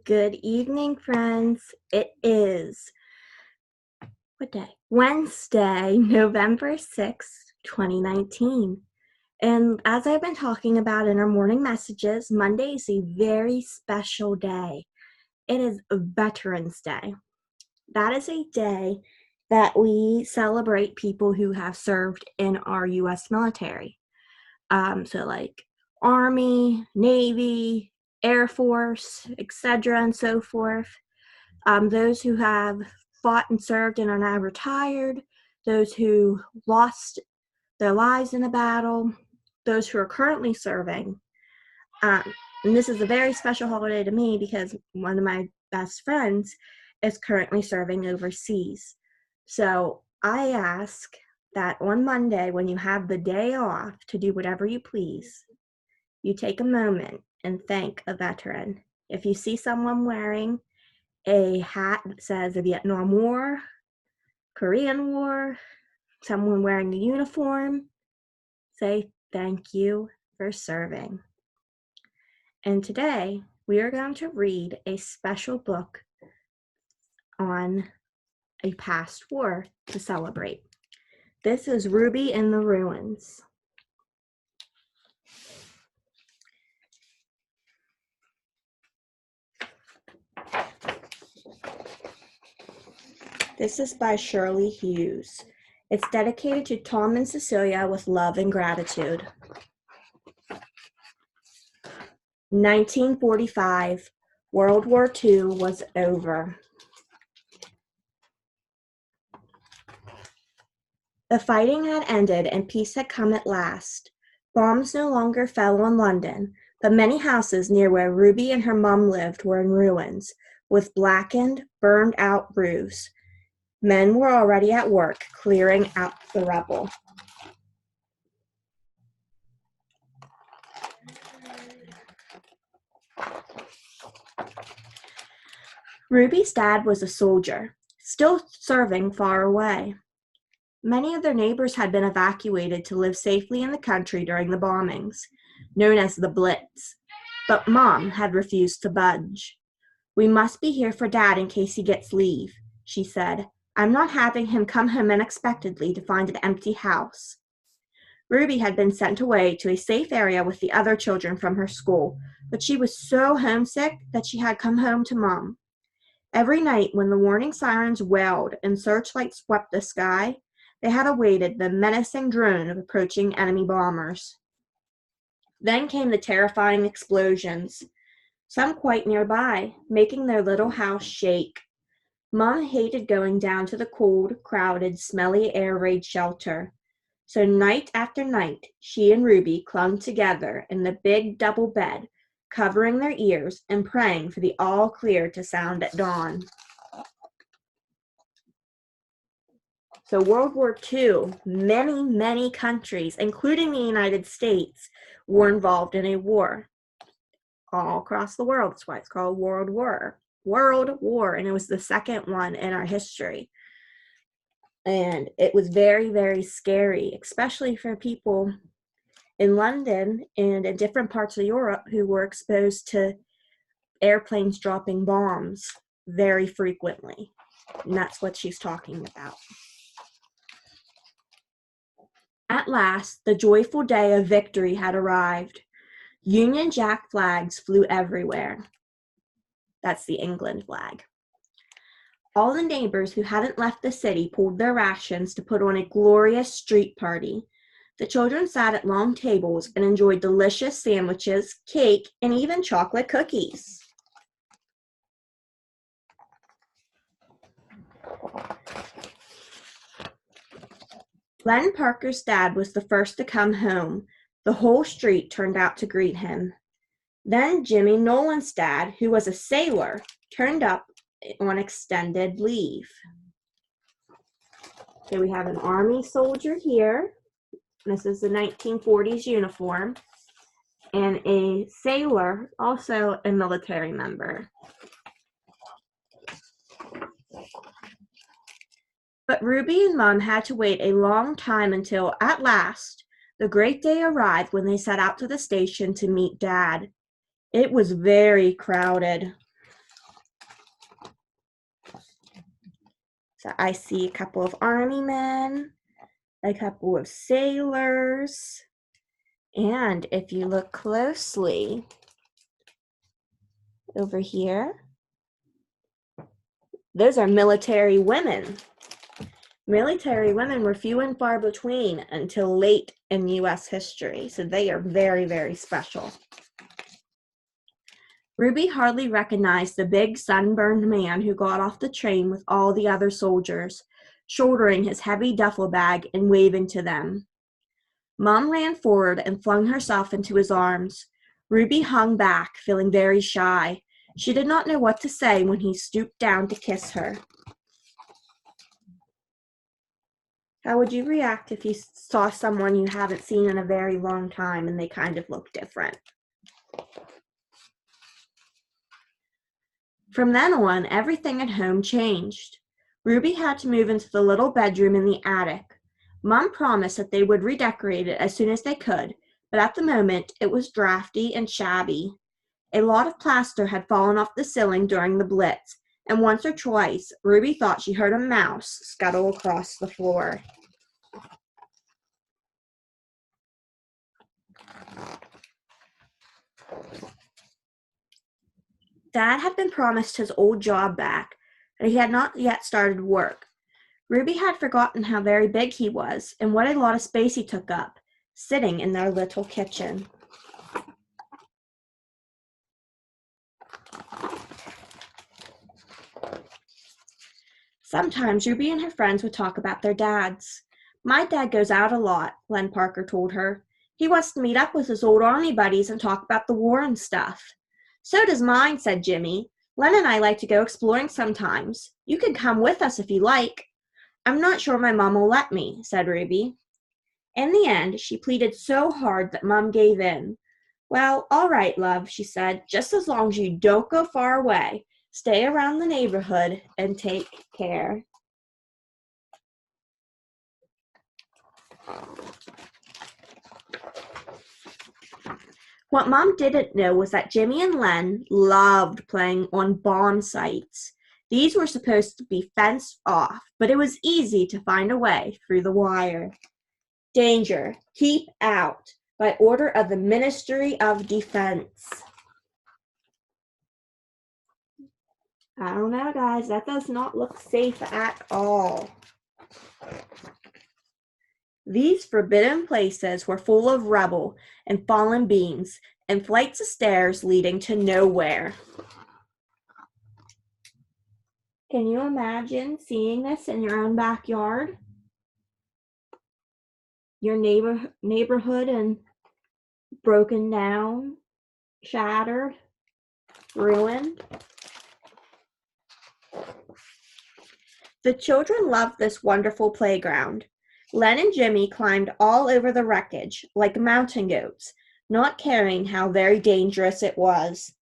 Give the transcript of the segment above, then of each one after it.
Good evening, friends. It is what day? Wednesday, November 6th, 2019. And as I've been talking about in our morning messages, Monday is a very special day. It is Veterans Day. That is a day that we celebrate people who have served in our U.S. military. So like Army, Navy, Air Force, etc., and so forth. Those who have fought and served and are now retired, those who lost their lives in a battle, those who are currently serving. And this is a very special holiday to me because one of my best friends is currently serving overseas. So I ask that on Monday, when you have the day off to do whatever you please, you take a moment and thank a veteran. If you see someone wearing a hat that says the Vietnam War, Korean War, someone wearing a uniform, say thank you for serving. And today we are going to read a special book on a past war to celebrate. This is Ruby in the Ruins. This is by Shirley Hughes. It's dedicated to Tom and Cecilia with love and gratitude. 1945, World War II was over. The fighting had ended and peace had come at last. Bombs no longer fell on London, but many houses near where Ruby and her mom lived were in ruins, with blackened, burned-out roofs. Men were already at work, clearing out the rubble. Ruby's dad was a soldier, still serving far away. Many of their neighbors had been evacuated to live safely in the country during the bombings, known as the Blitz, but Mom had refused to budge. "We must be here for Dad in case he gets leave," she said. "I'm not having him come home unexpectedly to find an empty house." Ruby had been sent away to a safe area with the other children from her school, but she was so homesick that she had come home to Mom. Every night when the warning sirens wailed and searchlights swept the sky, they had awaited the menacing drone of approaching enemy bombers. Then came the terrifying explosions, some quite nearby, making their little house shake. Mom hated going down to the cold, crowded, smelly air raid shelter. So night after night, she and Ruby clung together in the big double bed, covering their ears and praying for the all clear to sound at dawn. So World War II, many countries, including the United States, were involved in a war all across the world. That's why it's called World War. And it was the second one in our history. And it was very scary, especially for people in London and in different parts of Europe who were exposed to airplanes dropping bombs very frequently. And that's what she's talking about. At last, the joyful day of victory had arrived. Union Jack flags flew everywhere. That's the England flag. All the neighbors who hadn't left the city pulled their rations to put on a glorious street party. The children sat at long tables and enjoyed delicious sandwiches, cake, and even chocolate cookies. Len Parker's dad was the first to come home. The whole street turned out to greet him. Then Jimmy Nolan's dad, who was a sailor, turned up on extended leave. Okay, we have an army soldier here. This is the 1940s uniform. And a sailor, also a military member. But Ruby and Mom had to wait a long time until, at last, the great day arrived when they set out to the station to meet Dad. It was very crowded. So I see a couple of army men, a couple of sailors, and if you look closely over here, those are military women. Military women were few and far between until late in U.S. history, so they are very, very special. Ruby hardly recognized the big sunburned man who got off the train with all the other soldiers, shouldering his heavy duffel bag and waving to them. Mom ran forward and flung herself into his arms. Ruby hung back, feeling very shy. She did not know what to say when he stooped down to kiss her. How would you react if you saw someone you haven't seen in a very long time and they kind of look different? From then on, everything at home changed. Ruby had to move into the little bedroom in the attic. Mom promised that they would redecorate it as soon as they could, but at the moment it was drafty and shabby. A lot of plaster had fallen off the ceiling during the Blitz, and once or twice Ruby thought she heard a mouse scuttle across the floor. Dad had been promised his old job back, but he had not yet started work. Ruby had forgotten how very big he was and what a lot of space he took up, sitting in their little kitchen. Sometimes Ruby and her friends would talk about their dads. My dad goes out a lot, Len Parker told her. He wants to meet up with his old army buddies and talk about the war and stuff. So does mine, said Jimmy. Len and I like to go exploring sometimes. You can come with us if you like. I'm not sure my mom will let me, said Ruby. In the end, she pleaded so hard that Mom gave in. Well, all right, love, she said, just as long as you don't go far away. Stay around the neighborhood and take care. What Mom didn't know was that Jimmy and Len loved playing on bomb sites. These were supposed to be fenced off, but it was easy to find a way through the wire. Danger, keep out, by order of the Ministry of Defense. I don't know, guys. That does not look safe at all. These forbidden places were full of rubble and fallen beams and flights of stairs leading to nowhere. Can you imagine seeing this in your own backyard? Your neighborhood and broken down, shattered, ruined? The children loved this wonderful playground. Len and Jimmy climbed all over the wreckage like mountain goats, not caring how very dangerous it was.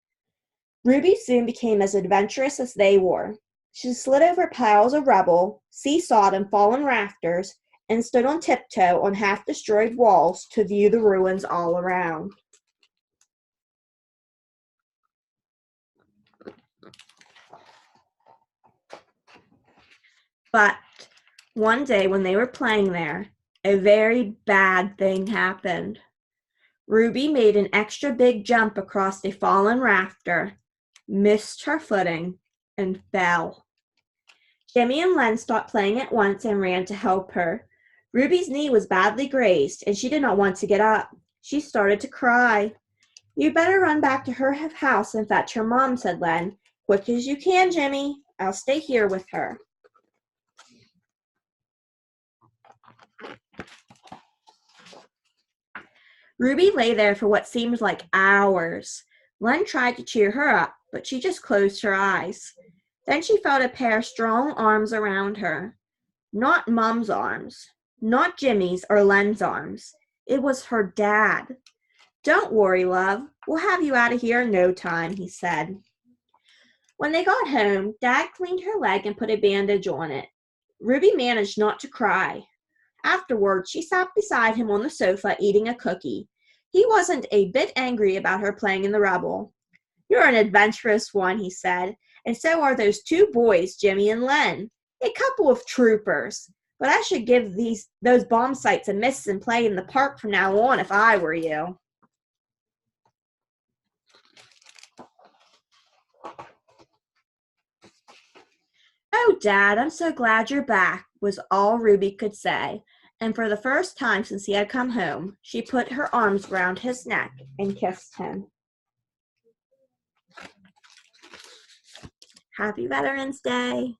Ruby soon became as adventurous as they were. She slid over piles of rubble, seesawed on fallen rafters, and stood on tiptoe on half-destroyed walls to view the ruins all around. But one day when they were playing there, a very bad thing happened. Ruby made an extra big jump across a fallen rafter, missed her footing, and fell. Jimmy and Len stopped playing at once and ran to help her. Ruby's knee was badly grazed, and she did not want to get up. She started to cry. "You'd better run back to her house and fetch her mom," said Len. "Quick as you can, Jimmy. I'll stay here with her." Ruby lay there for what seemed like hours. Len tried to cheer her up, but she just closed her eyes. Then she felt a pair of strong arms around her. Not Mom's arms, not Jimmy's or Len's arms. It was her dad. "Don't worry, love. We'll have you out of here in no time," he said. When they got home, Dad cleaned her leg and put a bandage on it. Ruby managed not to cry. Afterward, she sat beside him on the sofa eating a cookie. He wasn't a bit angry about her playing in the rubble. "You're an adventurous one," he said, "and so are those two boys, Jimmy and Len. A couple of troopers. But I should give those bomb sites a miss and play in the park from now on if I were you. Oh, Dad, I'm so glad you're back, was all Ruby could say. And for the first time since he had come home, she put her arms round his neck and kissed him. Happy Veterans Day.